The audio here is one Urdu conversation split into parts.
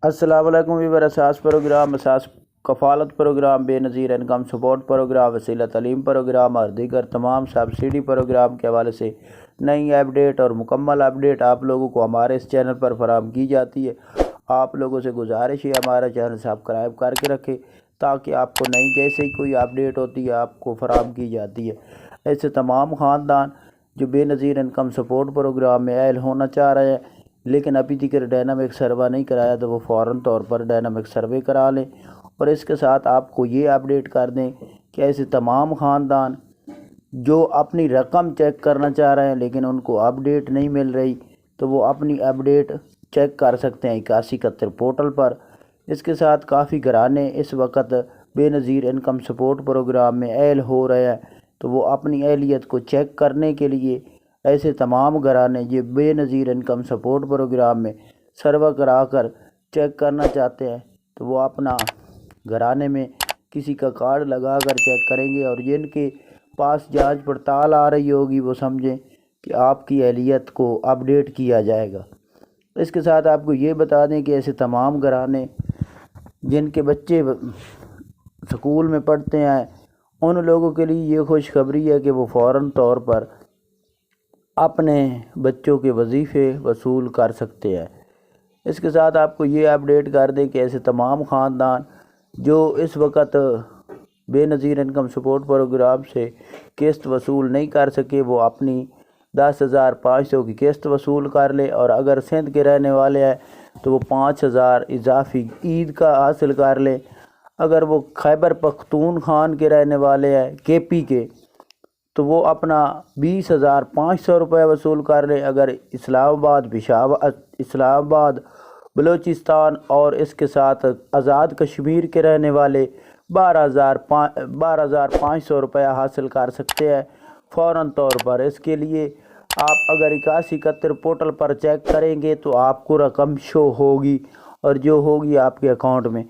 السلام علیکم ویور اساس پروگرام اساس کفالت پروگرام بے نظیر انکم سپورٹ پروگرام وسیلہ تعلیم پروگرام اور دیگر تمام سبسڈی پروگرام کے حوالے سے نئی اپڈیٹ اور مکمل اپڈیٹ آپ لوگوں کو ہمارے اس چینل پر فراہم کی جاتی ہے۔ آپ لوگوں سے گزارش ہے ہمارا چینل سبسکرائب کر کے رکھیں تاکہ آپ کو نئی جیسے ہی کوئی اپڈیٹ ہوتی ہے آپ کو فراہم کی جاتی ہے۔ ایسے تمام خاندان جو بے نظیر انکم سپورٹ پروگرام میں اہل ہونا چاہ رہے ہیں لیکن ابھی تک ڈائنامک سروے نہیں کرایا تو وہ فوراً طور پر ڈائنامک سروے کرا لیں، اور اس کے ساتھ آپ کو یہ اپڈیٹ کر دیں کہ ایسے تمام خاندان جو اپنی رقم چیک کرنا چاہ رہے ہیں لیکن ان کو اپڈیٹ نہیں مل رہی تو وہ اپنی اپڈیٹ چیک کر سکتے ہیں 8171 پورٹل پر۔ اس کے ساتھ کافی گھرانے اس وقت بے نظیر انکم سپورٹ پروگرام میں اہل ہو رہے ہیں تو وہ اپنی اہلیت کو چیک کرنے کے لیے ایسے تمام گھرانے جو بے نظیر انکم سپورٹ پروگرام میں سروا کرا کر چیک کرنا چاہتے ہیں تو وہ اپنا گھرانے میں کسی کا کارڈ لگا کر چیک کریں گے، اور جن کے پاس جانچ پڑتال آ رہی ہوگی وہ سمجھیں کہ آپ کی اہلیت کو اپڈیٹ کیا جائے گا۔ اس کے ساتھ آپ کو یہ بتا دیں کہ ایسے تمام گھرانے جن کے بچے سکول میں پڑھتے ہیں ان لوگوں کے لیے یہ خوشخبری ہے کہ وہ فوراً طور پر اپنے بچوں کے وظیفے وصول کر سکتے ہیں۔ اس کے ساتھ آپ کو یہ اپڈیٹ کر دیں کہ ایسے تمام خاندان جو اس وقت بے نظیر انکم سپورٹ پروگرام سے قسط وصول نہیں کر سکے وہ اپنی 10,500 کی قسط وصول کر لے، اور اگر سندھ کے رہنے والے ہیں تو وہ 5,000 اضافی عید کا حاصل کر لے۔ اگر وہ خیبر پختونخوا کے رہنے والے ہیں KP کے تو وہ اپنا 20,500 روپے وصول کر لیں۔ اگر اسلام آباد بلوچستان اور اس کے ساتھ آزاد کشمیر کے رہنے والے 12,500 روپے حاصل کر سکتے ہیں فوراً طور پر۔ اس کے لیے آپ اگر 8171 پورٹل پر چیک کریں گے تو آپ کو رقم شو ہوگی اور جو ہوگی آپ کے اکاؤنٹ میں۔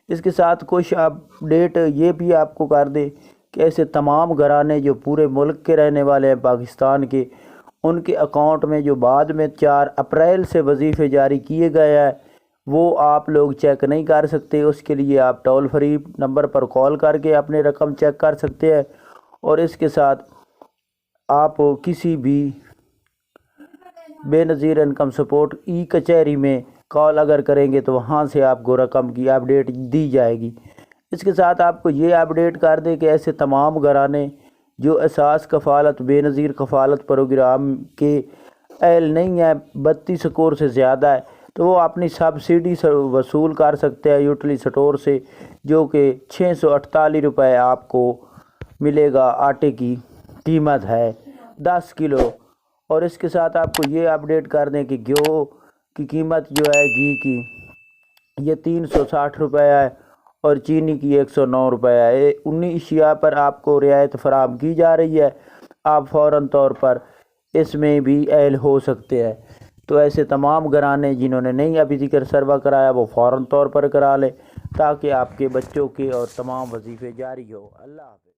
اس کے ساتھ کچھ اپڈیٹ یہ بھی آپ کو کر دیں کہ ایسے تمام گھرانے جو پورے ملک کے رہنے والے ہیں پاکستان کے، ان کے اکاؤنٹ میں جو بعد میں 4 اپریل سے وظیفے جاری کیے گئے ہیں وہ آپ لوگ چیک نہیں کر سکتے۔ اس کے لیے آپ ٹول فری نمبر پر کال کر کے اپنے رقم چیک کر سکتے ہیں، اور اس کے ساتھ آپ کسی بھی بے نظیر انکم سپورٹ کچہری میں کال اگر کریں گے تو وہاں سے آپ کو رقم کی اپڈیٹ دی جائے گی۔ اس کے ساتھ آپ کو یہ اپڈیٹ کر دیں کہ ایسے تمام گھرانے جو اساس کفالت بے نظیر کفالت پروگرام کے اہل نہیں ہیں، 32 اسکور سے زیادہ ہے، تو وہ اپنی سبسڈی وصول کر سکتے ہیں یوٹلی سٹور سے، جو کہ 648 روپے آپ کو ملے گا۔ آٹے کی قیمت ہے 10 کلو، اور اس کے ساتھ آپ کو یہ اپڈیٹ کر دیں کہ گیہوں کی قیمت جو ہے گھی کی یہ 360 روپے ہے، اور چینی کی 109 روپے ہے۔ 19 اشیاء پر آپ کو رعایت فراہم کی جا رہی ہے، آپ فوراً طور پر اس میں بھی اہل ہو سکتے ہیں۔ تو ایسے تمام گھرانے جنہوں نے نہیں ابھی ذکر سروا کرایا وہ فوراً طور پر کرا لیں تاکہ آپ کے بچوں کے اور تمام وظیفے جاری ہو۔ اللہ حافظ۔